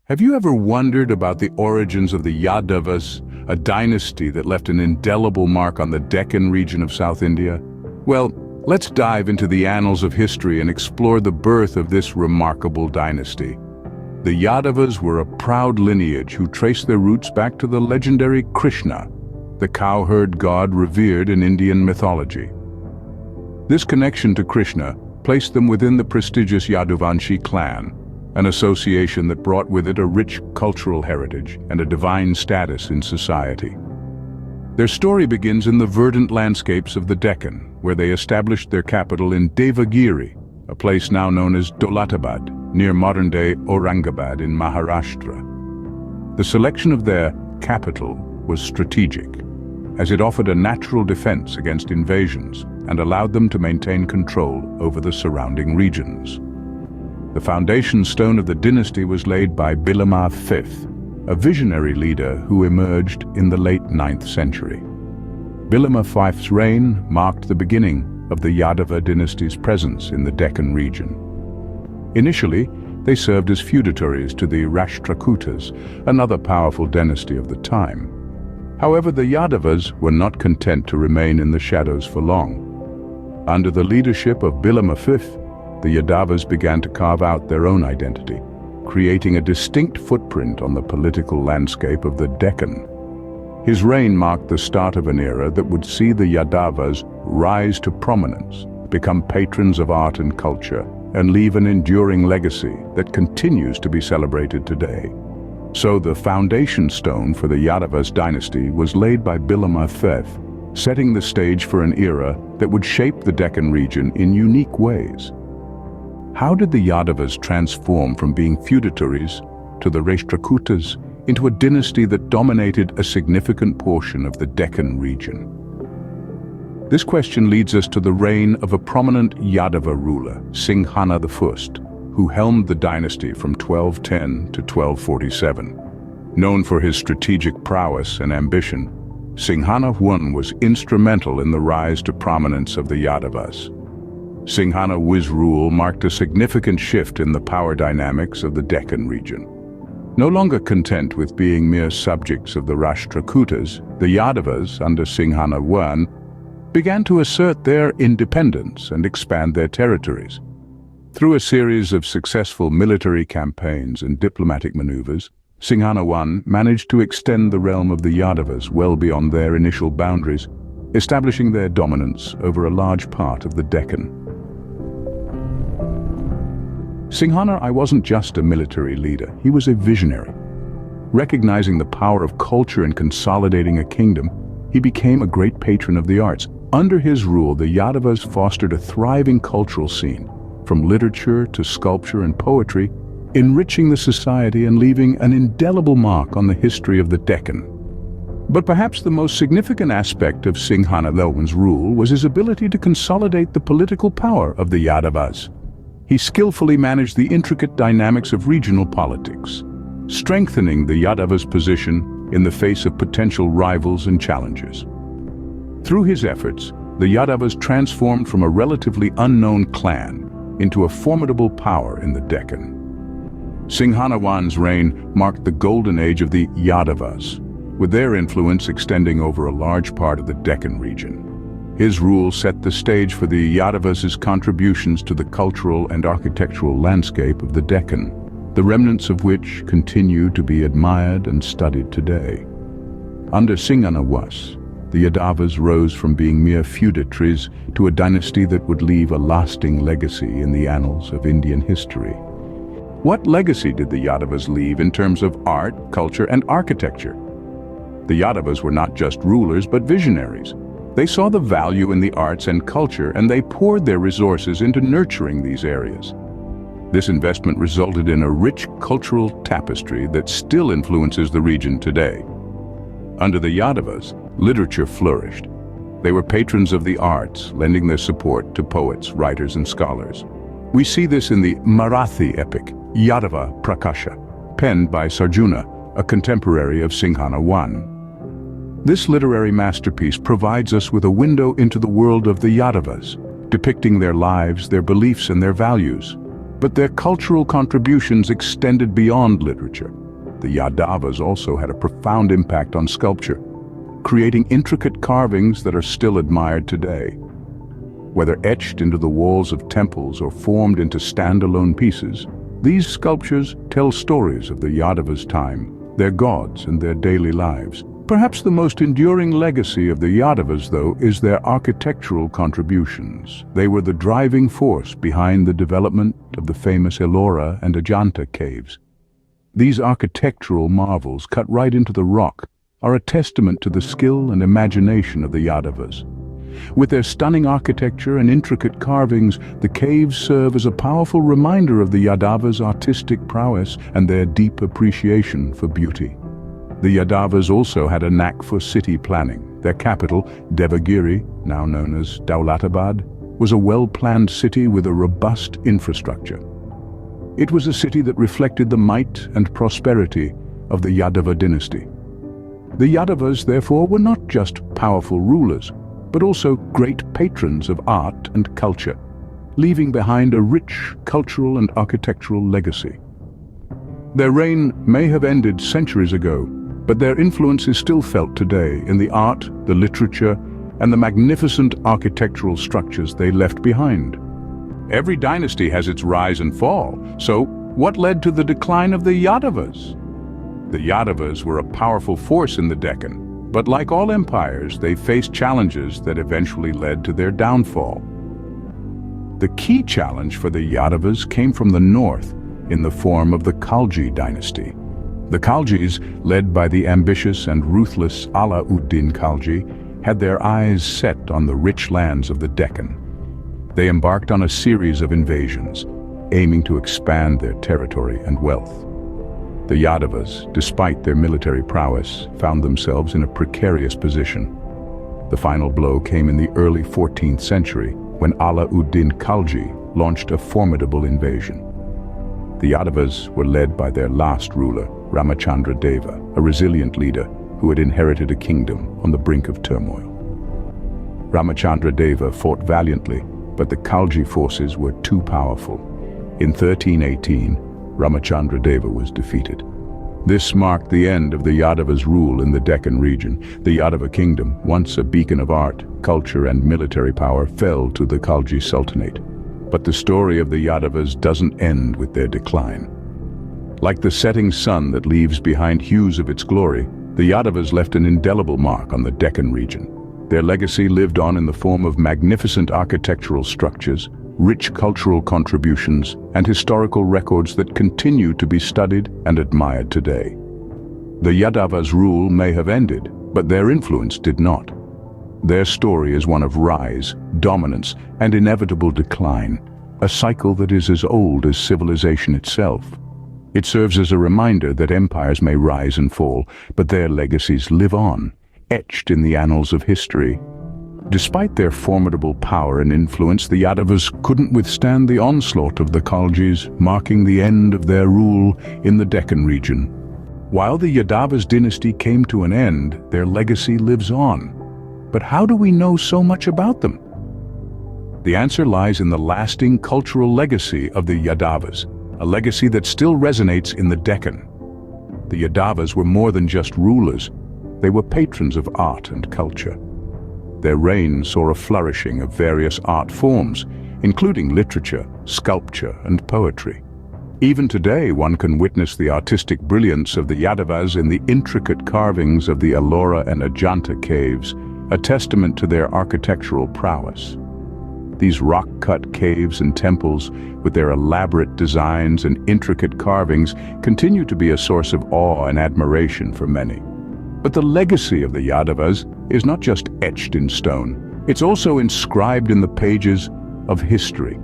Have you ever wondered about the origins of the Yadavas, a dynasty that left an indelible mark on the Deccan region of South India? Well, let's dive into the annals of history and explore the birth of this remarkable dynasty. The Yadavas were a proud lineage who traced their roots back to the legendary Krishna, the cowherd god revered in Indian mythology. This connection to Krishna placed them within the prestigious Yaduvamshi clan, an association that brought with it a rich cultural heritage and a divine status in society. Their story begins in the verdant landscapes of the Deccan, where they established their capital in Devagiri, a place now known as Dolatabad, near modern-day Aurangabad in Maharashtra. The selection of their capital was strategic, as it offered a natural defense against invasions and allowed them to maintain control over the surrounding regions. The foundation stone of the dynasty was laid by Bilama V, a visionary leader who emerged in the late 9th century. Bilama V's reign marked the beginning of the Yadava dynasty's presence in the Deccan region. Initially, they served as feudatories to the Rashtrakutas, another powerful dynasty of the time. However, the Yadavas were not content to remain in the shadows for long. Under the leadership of Bilama V, the Yadavas began to carve out their own identity, creating a distinct footprint on the political landscape of the Deccan. His reign marked the start of an era that would see the Yadavas rise to prominence, become patrons of art and culture, and leave an enduring legacy that continues to be celebrated today. So the foundation stone for the Yadavas dynasty was laid by Bilama V, setting the stage for an era that would shape the Deccan region in unique ways. How did the Yadavas transform from being feudatories to the Rashtrakutas into a dynasty that dominated a significant portion of the Deccan region? This question leads us to the reign of a prominent Yadava ruler, Singhana I, who helmed the dynasty from 1210 to 1247. Known for his strategic prowess and ambition, Singhana I was instrumental in the rise to prominence of the Yadavas. Singhana I's rule marked a significant shift in the power dynamics of the Deccan region. No longer content with being mere subjects of the Rashtrakutas, the Yadavas, under Singhana I, began to assert their independence and expand their territories. Through a series of successful military campaigns and diplomatic maneuvers, Singhana I managed to extend the realm of the Yadavas well beyond their initial boundaries, establishing their dominance over a large part of the Deccan. Singhana I wasn't just a military leader, he was a visionary. Recognizing the power of culture in consolidating a kingdom, he became a great patron of the arts. Under his rule, the Yadavas fostered a thriving cultural scene, from literature to sculpture and poetry, enriching the society and leaving an indelible mark on the history of the Deccan. But perhaps the most significant aspect of Singhana I's rule was his ability to consolidate the political power of the Yadavas. He skillfully managed the intricate dynamics of regional politics, strengthening the Yadavas' position in the face of potential rivals and challengers. Through his efforts, the Yadavas transformed from a relatively unknown clan into a formidable power in the Deccan. Singhana I's reign marked the golden age of the Yadavas, with their influence extending over a large part of the Deccan region. His rule set the stage for the Yadavas' contributions to the cultural and architectural landscape of the Deccan, the remnants of which continue to be admired and studied today. Under Singhana I, the Yadavas rose from being mere feudatories to a dynasty that would leave a lasting legacy in the annals of Indian history. What legacy did the Yadavas leave in terms of art, culture, and architecture? The Yadavas were not just rulers but visionaries. They saw the value in the arts and culture, and they poured their resources into nurturing these areas. This investment resulted in a rich cultural tapestry that still influences the region today. Under the Yadavas, literature flourished. They were patrons of the arts, lending their support to poets, writers, and scholars. We see this in the Marathi epic, Yadava Prakasha, penned by Sarjuna, a contemporary of Singhana I. This literary masterpiece provides us with a window into the world of the Yadavas, depicting their lives, their beliefs, and their values. But their cultural contributions extended beyond literature. The Yadavas also had a profound impact on sculpture, creating intricate carvings that are still admired today. Whether etched into the walls of temples or formed into standalone pieces, these sculptures tell stories of the Yadavas' time, their gods and their daily lives. Perhaps the most enduring legacy of the Yadavas, though, is their architectural contributions. They were the driving force behind the development of the famous Ellora and Ajanta caves. These architectural marvels, cut right into the rock, are a testament to the skill and imagination of the Yadavas. With their stunning architecture and intricate carvings, the caves serve as a powerful reminder of the Yadavas' artistic prowess and their deep appreciation for beauty. The Yadavas also had a knack for city planning. Their capital, Devagiri, now known as Daulatabad, was a well-planned city with a robust infrastructure. It was a city that reflected the might and prosperity of the Yadava dynasty. The Yadavas, therefore, were not just powerful rulers, but also great patrons of art and culture, leaving behind a rich cultural and architectural legacy. Their reign may have ended centuries ago, but their influence is still felt today in the art, the literature, and the magnificent architectural structures they left behind. Every dynasty has its rise and fall, so what led to the decline of the Yadavas? The Yadavas were a powerful force in the Deccan, but like all empires, they faced challenges that eventually led to their downfall. The key challenge for the Yadavas came from the north in the form of the Khalji dynasty. The Khaljis, led by the ambitious and ruthless Alauddin Khalji, had their eyes set on the rich lands of the Deccan. They embarked on a series of invasions, aiming to expand their territory and wealth. The Yadavas, despite their military prowess, found themselves in a precarious position. The final blow came in the early 14th century when Alauddin Khalji launched a formidable invasion. The Yadavas were led by their last ruler, Ramachandra Deva, a resilient leader who had inherited a kingdom on the brink of turmoil. Ramachandra Deva fought valiantly, but the Khalji forces were too powerful. In 1318, Ramachandra Deva was defeated. This marked the end of the Yadavas' rule in the Deccan region. The Yadava kingdom, once a beacon of art, culture, and military power, fell to the Khalji Sultanate. But the story of the Yadavas doesn't end with their decline. Like the setting sun that leaves behind hues of its glory, the Yadavas left an indelible mark on the Deccan region. Their legacy lived on in the form of magnificent architectural structures, rich cultural contributions, and historical records that continue to be studied and admired today. The Yadavas' rule may have ended, but their influence did not. Their story is one of rise, dominance, and inevitable decline, a cycle that is as old as civilization itself. It serves as a reminder that empires may rise and fall, but their legacies live on, etched in the annals of history. Despite their formidable power and influence, the Yadavas couldn't withstand the onslaught of the Khaljis, marking the end of their rule in the Deccan region. While the Yadavas dynasty came to an end, their legacy lives on. But how do we know so much about them? The answer lies in the lasting cultural legacy of the Yadavas, a legacy that still resonates in the Deccan. The Yadavas were more than just rulers. They were patrons of art and culture. Their reign saw a flourishing of various art forms, including literature, sculpture, and poetry. Even today, one can witness the artistic brilliance of the Yadavas in the intricate carvings of the Ellora and Ajanta caves, a testament to their architectural prowess. These rock-cut caves and temples, with their elaborate designs and intricate carvings, continue to be a source of awe and admiration for many. But the legacy of the Yadavas is not just etched in stone, it's also inscribed in the pages of history.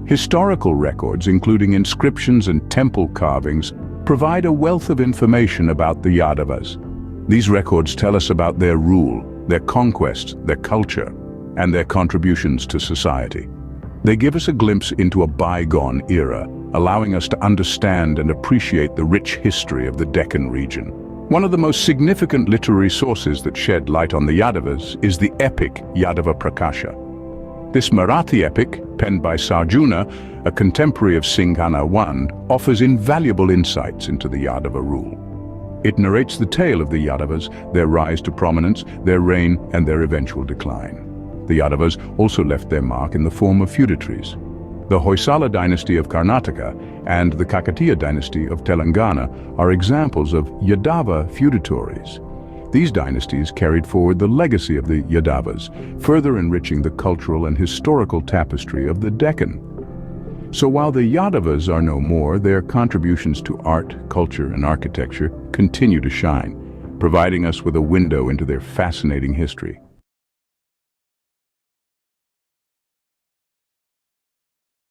Historical records, including inscriptions and temple carvings, provide a wealth of information about the Yadavas. These records tell us about their rule, their conquests, their culture, and their contributions to society. They give us a glimpse into a bygone era, allowing us to understand and appreciate the rich history of the Deccan region. One of the most significant literary sources that shed light on the Yadavas is the epic Yadava Prakasha. This Marathi epic, penned by Sarjuna, a contemporary of Singhana I, offers invaluable insights into the Yadava rule. It narrates the tale of the Yadavas, their rise to prominence, their reign, and their eventual decline. The Yadavas also left their mark in the form of feudatories. The Hoysala dynasty of Karnataka and the Kakatiya dynasty of Telangana are examples of Yadava feudatories. These dynasties carried forward the legacy of the Yadavas, further enriching the cultural and historical tapestry of the Deccan. So while the Yadavas are no more, their contributions to art, culture, and architecture continue to shine, providing us with a window into their fascinating history.